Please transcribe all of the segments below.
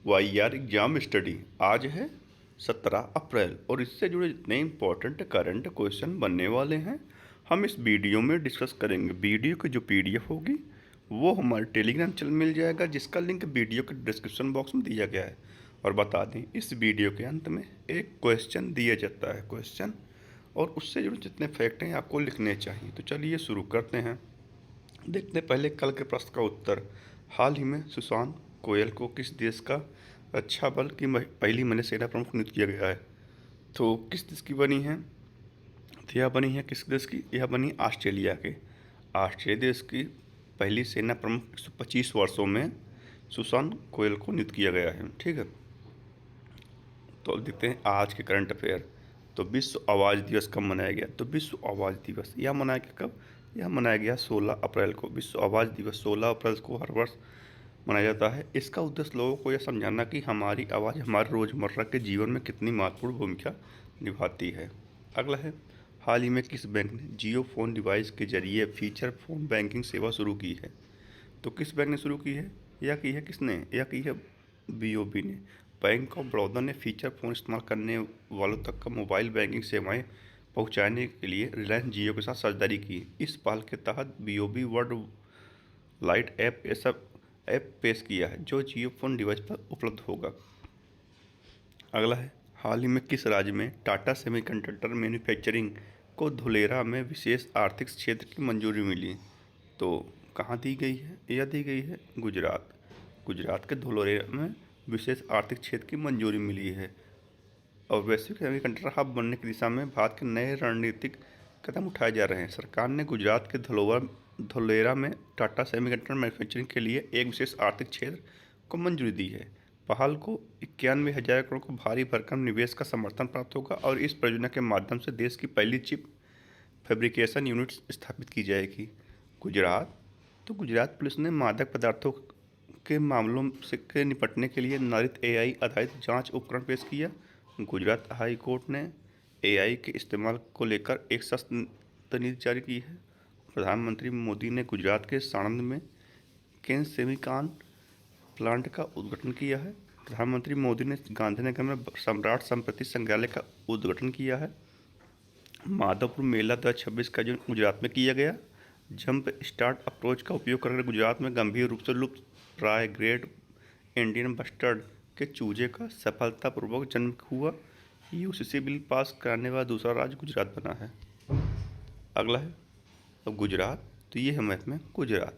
वाईआर exam study. आज है 17 अप्रैल और इससे जुड़े जितने इम्पोर्टेंट करंट क्वेश्चन बनने वाले हैं हम इस वीडियो में डिस्कस करेंगे। वीडियो की जो पीडीएफ होगी वो हमारे टेलीग्राम चैनल मिल जाएगा, जिसका लिंक वीडियो के डिस्क्रिप्शन बॉक्स में दिया गया है। और बता दें, इस वीडियो के अंत में एक क्वेश्चन दिया जाता है क्वेश्चन, और उससे जुड़े जितने फैक्ट हैं आपको लिखने चाहिए। तो चलिए शुरू करते हैं। देखते हैं पहले कल के प्रश्न का उत्तर। हाल ही में सुशांत कोयल को किस देश का रक्षा बल की पहली महिला सेना प्रमुख नियुक्त किया गया है? तो किस देश की बनी है? तो यह बनी है किस देश की? यह बनी ऑस्ट्रेलिया के। ऑस्ट्रेलिया देश की पहली सेना प्रमुख 125 वर्षों में सुशांत कोयल को नियुक्त किया गया है। ठीक है, तो अब देखते हैं आज के करंट अफेयर। तो विश्व आवाज़ दिवस कब मनाया गया? तो विश्व आवाज़ दिवस यह मनाया गया कब? यह मनाया गया 16 अप्रैल को। विश्व आवाज़ दिवस 16 अप्रैल को हर वर्ष मनाया जाता है। इसका उद्देश्य लोगों को यह समझाना कि हमारी आवाज़ हमारे रोज़मर्रा के जीवन में कितनी महत्वपूर्ण भूमिका निभाती है। अगला है, हाल ही में किस बैंक ने जियो फोन डिवाइस के जरिए फीचर फोन बैंकिंग सेवा शुरू की है? तो किस बैंक ने शुरू की है? यह की है किसने? यह की है बीओबी ने। बैंक ऑफ बड़ौदा ने फीचर फ़ोन इस्तेमाल करने वालों तक का मोबाइल बैंकिंग सेवाएं पहुंचाने के लिए रिलायंस जियो के साथ साझेदारी की। इस पहल के तहत बीओबी वर्ल्ड लाइट ऐप ऐसा ऐप पेश किया है जो जियो फोन डिवाइस पर उपलब्ध होगा। अगला है, हाल ही में किस राज्य में टाटा सेमीकंडक्टर मैन्युफैक्चरिंग को धुलेरा में विशेष आर्थिक क्षेत्र की मंजूरी मिली? तो कहाँ दी गई है? यह दी गई है गुजरात। गुजरात के धुलेरा में विशेष आर्थिक क्षेत्र की मंजूरी मिली है। और वैश्विक सेमीकंडक्टर हब बनने की दिशा में भारत के नए रणनीतिक कदम उठाए जा रहे हैं। सरकार ने गुजरात के धुलेरा में टाटा सेमीकंडक्टर मैन्युफैक्चरिंग के लिए एक विशेष आर्थिक क्षेत्र को मंजूरी दी है। पहल को 91,000 करोड़ को भारी भरकम निवेश का समर्थन प्राप्त होगा और इस परियोजना के माध्यम से देश की पहली चिप फैब्रिकेशन यूनिट स्थापित की जाएगी। गुजरात, तो गुजरात पुलिस ने मादक पदार्थों के मामलों से के निपटने के लिए नारित एआई आधारित जांच उपकरण पेश किया। गुजरात हाई कोर्ट ने एआई के इस्तेमाल को लेकर एक सख्त नीति जारी की है। प्रधानमंत्री मोदी ने गुजरात के साणंद में केन सेमीकॉन प्लांट का उद्घाटन किया है। प्रधानमंत्री मोदी ने गांधीनगर में सम्राट संपत्ति संग्रहालय का उद्घाटन किया है। माधवपुर मेला 2026 का आयोजन गुजरात में किया गया। जंप स्टार्ट अप्रोच का उपयोग कर गुजरात में गंभीर रूप से लुप्त प्राय ग्रेट इंडियन बस्टर्ड के चूजे का सफलतापूर्वक जन्म हुआ। यूसीसी बिल पास कराने वाला दूसरा राज्य गुजरात बना है। अगला है, अब गुजरात, तो ये है मैथ में गुजरात।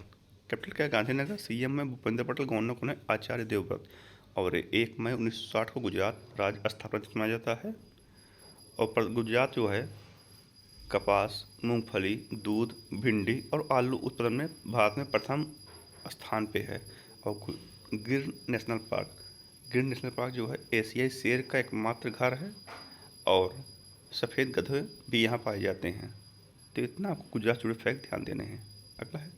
कैपिटल क्या है? गांधीनगर। सीएम में भूपेंद्र पटेल, गवर्नर कौन है? आचार्य देवव्रत। और 1 मई 1960 को गुजरात राज्य स्थापना दिवस मनाया जाता है। और गुजरात जो है कपास, मूंगफली, दूध, भिंडी और आलू उत्पादन में भारत में प्रथम स्थान पे है। और गिर नेशनल पार्क जो है एशियाई शेर का एकमात्र घर है और सफ़ेद गधे भी यहाँ पाए जाते हैं। तो इतना आपको गुजरात जुड़े फैक्ट ध्यान देने हैं। अगला है,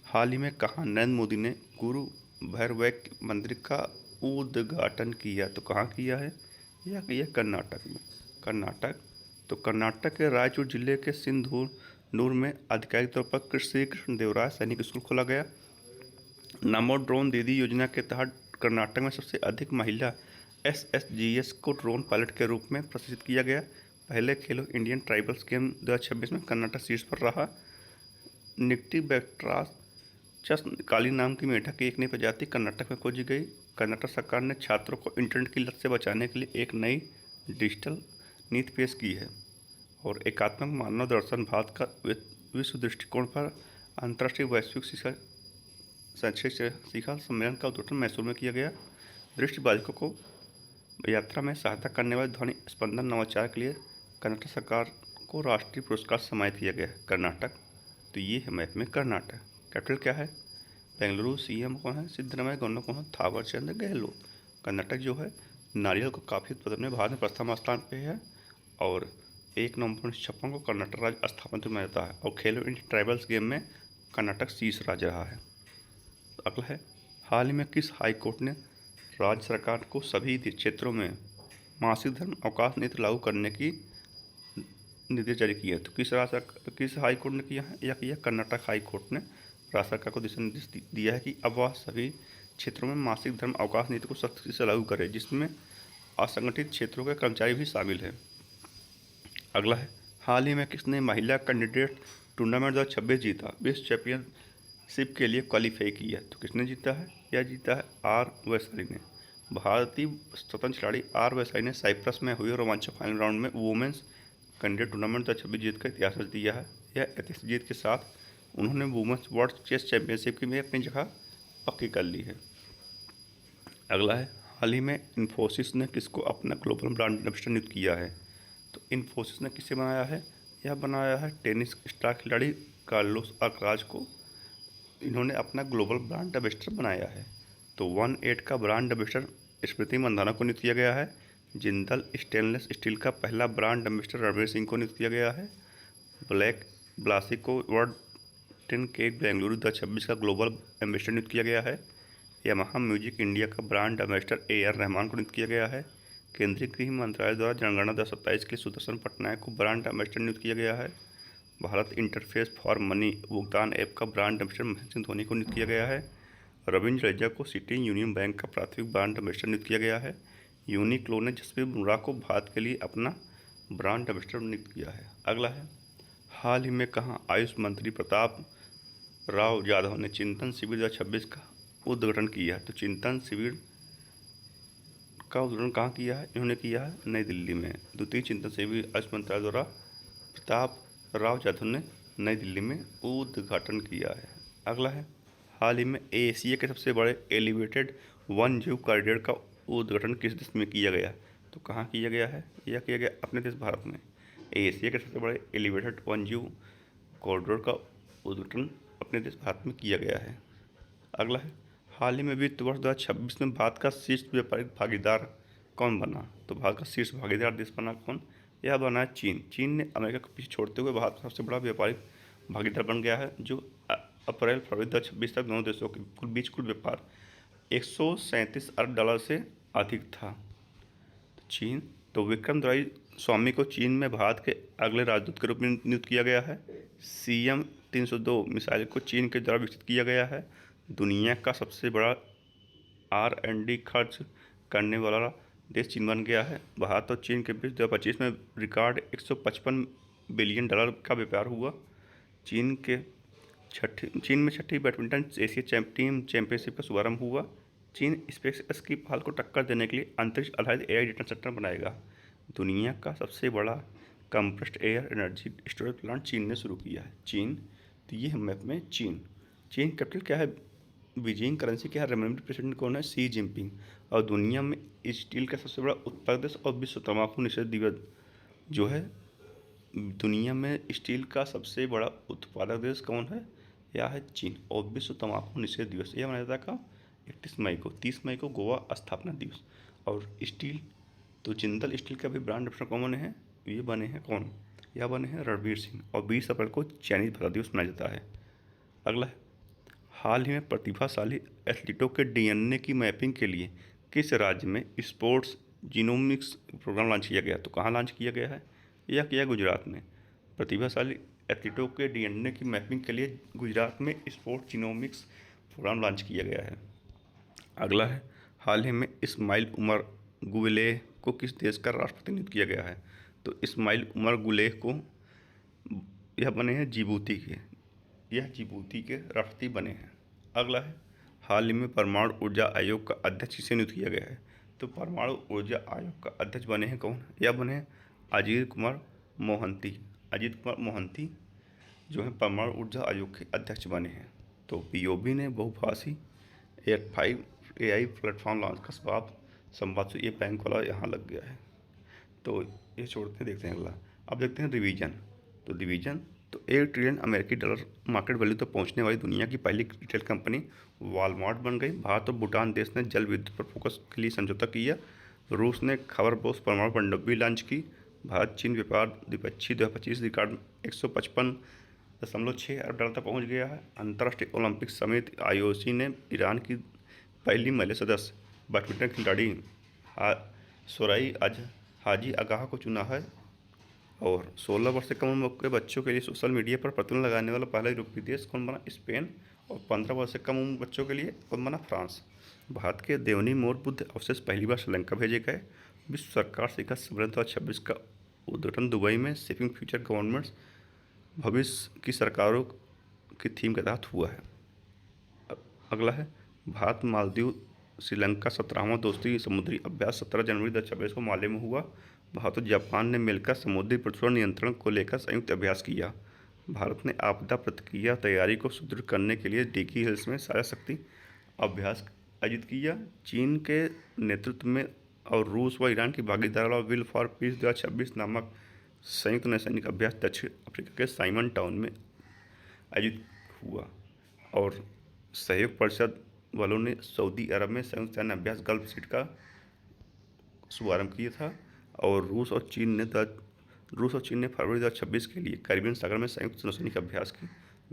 हाल ही में कहाँ नरेंद्र मोदी ने गुरु भैरवैक मंदिर का उद्घाटन किया? तो कहाँ किया है? यह किया कर्नाटक में। कर्नाटक, तो कर्नाटक के रायचूर जिले के सिंधुनूर में आधिकारिक तौर पर श्री कृष्ण देवराय सैनिक स्कूल खोला गया। नमो ड्रोन दीदी योजना के तहत कर्नाटक में सबसे अधिक महिला एसएसजीएस को ड्रोन पायलट के रूप में प्रशिक्षित किया गया। पहले खेलो इंडियन ट्राइबल्स गेम 2026 में कर्नाटक शीर्ष पर रहा। निक्टी बैक्ट्रास चस्न काली नाम की मेंढक की एक नई प्रजाति कर्नाटक में खोजी गई। कर्नाटक सरकार ने छात्रों को इंटरनेट की लत से बचाने के लिए एक नई डिजिटल नीति पेश की है। और एकात्मक मानव दर्शन भारत का विश्व दृष्टिकोण पर अंतर्राष्ट्रीय वैश्विक शिखर सम्मेलन का उद्घाटन मैसूर में किया गया। दृष्टिबाधितों को यात्रा में सहायता करने वाले ध्वनि स्पंदन नवाचार के लिए कर्नाटक सरकार को राष्ट्रीय पुरस्कार सम्मानित किया गया। कर्नाटक, तो ये है मैथ में कर्नाटक। कैपिटल क्या है? बेंगलुरु। सीएम कौन है? सिद्धरामैया। गवर्नर कौन है? थावरचंद गहलोत। कर्नाटक जो है नारियल को काफ़ी उत्पादन में भारत में प्रथम स्थान पे है। और 1 नवंबर 1956 को कर्नाटक राज्य स्थापना दिवस मनाया जाता है। और खेलो इंडिया ट्राइबल्स गेम में कर्नाटक शीर्ष राज्य रहा है। अगला है, हाल ही में किस हाई कोर्ट ने राज्य सरकार को सभी क्षेत्रों में मासिक धर्म अवकाश नीति लागू करने की निर्देश जारी किए? तो किस हाई कोर्ट ने किया है? यह किया कर्नाटक हाई कोर्ट ने राज्य सरकार को दिशा निर्देश दिया है कि अब वह सभी क्षेत्रों में मासिक धर्म अवकाश नीति को सख्ती से लागू करे, जिसमें असंगठित क्षेत्रों के कर्मचारी भी शामिल है। अगला है, हाल ही में किसने महिला कैंडिडेट टूर्नामेंट 2026 जीता, विश्व चैंपियनशिप के लिए क्वालिफाई किया? तो किसने जीता है? यह जीता है आर वैशाली ने। भारतीय स्वतंत्र खिलाड़ी आर वैशाली ने साइप्रस में हुए रोमांचक फाइनल राउंड में वुमेन्स कैंडिडेट टूर्नामेंट 2026 जीत का इतिहास रच दिया है। यह ऐतिहासिक जीत के साथ उन्होंने वुमेन्स वर्ल्ड चेस चैंपियनशिप में अपनी जगह पक्की कर ली है। अगला है, हाल ही में इन्फोसिस ने किसको अपना ग्लोबल ब्रांड एम्बेसडर नियुक्त किया है? तो इन्फोसिस ने किसे बनाया है? यह बनाया है टेनिस स्टार खिलाड़ी कार्लोस अल्काराज को। इन्होंने अपना ग्लोबल ब्रांड एम्बेसडर बनाया है। तो 18 का ब्रांड एम्बेसडर स्मृति मंदाना को नियुक्त किया गया है। जिंदल स्टेनलेस स्टील का पहला ब्रांड एम्बेसडर रणवीर सिंह को नियुक्त किया गया है। ब्लैक ब्लासी को वर्ल्ड 10 केक बेंगलुरु 2026 का ग्लोबल एम्बेसडर नियुक्त किया गया है। यामाहा म्यूजिक इंडिया का ब्रांड एम्बेसडर AR रहमान को नियुक्त किया गया है। केंद्रीय गृह मंत्रालय द्वारा जनगणना 2027 के सुदर्शन पटनायक को ब्रांड एम्बेसडर नियुक्त किया गया है। भारत इंटरफेस फॉर मनी भुगतान ऐप का ब्रांड एम्बेसडर महेंद्र सिंह धोनी को नियुक्त किया गया है। रविंद्र जडेजा को सिटी यूनियन बैंक का प्राथमिक ब्रांड एम्बेसडर नियुक्त किया गया है। यूनिक्लो ने जसप्रीत बुमराह को भारत के लिए अपना ब्रांड एम्बेसडर नियुक्त किया है। अगला है, हाल ही में कहाँ आयुष मंत्री प्रताप राव यादव ने चिंतन शिविर 2026 का उद्घाटन किया है? तो चिंतन शिविर का उद्घाटन कहाँ किया है? इन्होंने किया है नई दिल्ली में। द्वितीय चिंतन शिविर आयुष मंत्रालय द्वारा प्रताप राव यादव ने नई दिल्ली में उद्घाटन किया है। अगला है, हाल ही में एशिया के सबसे बड़े एलिवेटेड वन जीव कॉरिडोर का उद्घाटन किस देश में किया गया? तो कहाँ किया गया है? यह किया गया अपने देश भारत में। एशिया के सबसे बड़े एलिवेटेड वन जीव कॉरिडोर का उद्घाटन अपने देश भारत में किया गया है। अगला है, हाल ही में वित्त वर्ष 2026 में भारत का शीर्ष व्यापारिक भागीदार कौन बना? तो भारत का शीर्ष भागीदार देश बना कौन? यह बना है चीन। चीन ने अमेरिका को पीछे छोड़ते हुए भारत का सबसे बड़ा व्यापारिक भागीदार बन गया है, जो अप्रैल फरवरी 2026 तक दोनों देशों के बीच कुल व्यापार 137 अरब डॉलर से अधिक था। तो चीन। तो विक्रम द्वाई स्वामी को चीन में भारत के अगले राजदूत के रूप में नियुक्त किया गया है। CM-302 मिसाइल को चीन के द्वारा विकसित किया गया है। दुनिया का सबसे बड़ा R&D खर्च करने वाला देश चीन बन गया है। भारत और चीन के बीच 2025 में रिकॉर्ड 155 बिलियन डॉलर का व्यापार हुआ। चीन में छठी बैडमिंटन एशिया टीम चैंपियनशिप का शुभारंभ हुआ। चीन स्पेसएक्स की पहल को टक्कर देने के लिए अंतरिक्ष आधारित AI डेटा सेंटर बनाएगा। दुनिया का सबसे बड़ा compressed air energy storage plant चीन ने शुरू किया है। चीन। तो ये मैप में चीन कैपिटल क्या है? बीजिंग। करेंसी क्या है? रेमनबी। प्रेसिडेंट कौन है? Xi Jinping. और दुनिया में स्टील का सबसे बड़ा उत्पादक देश और विश्व तंबाकू निषेध दिवस जो है, दुनिया में स्टील का सबसे बड़ा उत्पादक देश कौन है? यह है चीन। और विश्व तंबाकू निषेध दिवस यह मनाया जाता है 31 मई को। 30 मई को गोवा स्थापना दिवस। और स्टील, तो जिंदल स्टील का भी ब्रांड एम्बेसडर कौन बने हैं? ये बने हैं कौन? यह बने हैं रणवीर सिंह। और 20 अप्रैल को चाइनीज भाषा दिवस मनाया जाता है। अगला है, हाल ही में प्रतिभाशाली एथलीटों के DNA की मैपिंग के लिए किस राज्य में स्पोर्ट्स जीनोमिक्स प्रोग्राम लॉन्च किया गया? तो कहाँ लॉन्च किया गया है? यह किया गुजरात में। प्रतिभाशाली एथलीटों के DNA की मैपिंग के लिए गुजरात में स्पोर्ट्स जीनोमिक्स प्रोग्राम लॉन्च किया गया है। अगला है, हाल ही में इस्माइल उमर गुलेह को किस देश का राष्ट्रपति नियुक्त किया गया है? तो इस्माइल उमर गुलेह को यह बने हैं जिबूती के। यह जिबूती के राष्ट्रपति बने हैं। अगला है, हाल ही में परमाणु ऊर्जा आयोग का अध्यक्ष किसे नियुक्त किया गया है? तो परमाणु ऊर्जा आयोग का अध्यक्ष बने हैं कौन? यह बने हैं अजीत कुमार मोहंती। अजीत कुमार मोहंती जो है परमाणु ऊर्जा आयोग के अध्यक्ष बने हैं। तो BOB ने बहुभाषी 5 AI प्लेटफॉर्म लॉन्च का संवाद से ये बैंक वाला यहाँ लग गया है। तो ये छोड़ते हैं, देखते हैं अगला। अब देखते हैं रिवीजन। तो डिवीजन, तो $1 ट्रिलियन अमेरिकी डॉलर मार्केट वैल्यू तक पहुंचने वाली दुनिया की पहली रिटेल कंपनी वॉलमार्ट बन गई। भारत और भूटान देश ने जल विद्युत पर फोकस के लिए समझौता किया। रूस ने खबरपोश परमाणु पनडुब्बी लॉन्च की। भारत चीन व्यापार द्विपक्षीय 2025 रिकॉर्ड 155.6 अरब डॉलर तक पहुँच गया है। अंतर्राष्ट्रीय ओलंपिक समिति IOC ने ईरान की पहली महिला सदस्य बैडमिंटन खिलाड़ी सोराई हाजी आगाह को चुना है। और 16 वर्ष से कम उम्र के बच्चों के लिए सोशल मीडिया पर प्रतिबंध लगाने वाला पहला यूरोपीय देश कौन बना? स्पेन। और 15 वर्ष से कम उम्र बच्चों के लिए कौन बना? फ्रांस। भारत के देवनी मोर बुद्ध अवशेष पहली बार श्रीलंका भेजे गए। विश्व सरकार शिखर सम्मेलन 2026 का उद्घाटन दुबई में शेपिंग फ्यूचर गवर्नमेंट्स भविष्य की सरकारों की थीम के तहत हुआ है। अगला है भारत मालदीव श्रीलंका 17वां दोस्ती समुद्री अभ्यास 17 जनवरी 2026 को माले में हुआ। भारत और जापान ने मिलकर समुद्री प्रदूषण नियंत्रण को लेकर संयुक्त अभ्यास किया। भारत ने आपदा प्रतिक्रिया तैयारी को सुदृढ़ करने के लिए डिकी हिल्स में साझा शक्ति अभ्यास आयोजित किया। चीन के नेतृत्व में और रूस व ईरान की भागीदारी वाला विल फॉर पीस 2026 नामक संयुक्त नौसैनिक अभ्यास दक्षिण अफ्रीका के साइमन टाउन में आयोजित हुआ। और सहयोग परिषद वालों ने सऊदी अरब में संयुक्त सैन्य अभ्यास गल्फ सीट का शुभारंभ किया था। और रूस और चीन ने फरवरी 2026 के लिए कैरिबियन सागर में संयुक्त नौसैनिक अभ्यास की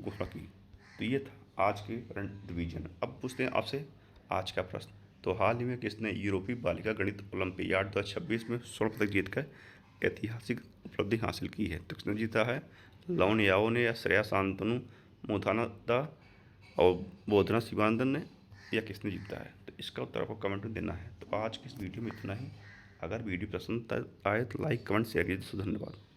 घोषणा की। तो ये था आज के करंट डिवीजन। अब पूछते हैं आपसे आज का प्रश्न। तो हाल ही में किसने यूरोपीय बालिका गणित ओलंपियाड 2026 में स्वर्ण पदक जीतकर ऐतिहासिक उपलब्धि हासिल की है? तो किसने जीता है? लवन याओ ने, या श्रेया शांतनु मोथानादा और बोधना शिवानंदन ने, या किसने जीता है? तो इसका उत्तर आपको कमेंट में देना है। तो आज की इस वीडियो में इतना ही। अगर वीडियो पसंद आए तो लाइक कमेंट शेयर कीजिए। धन्यवाद।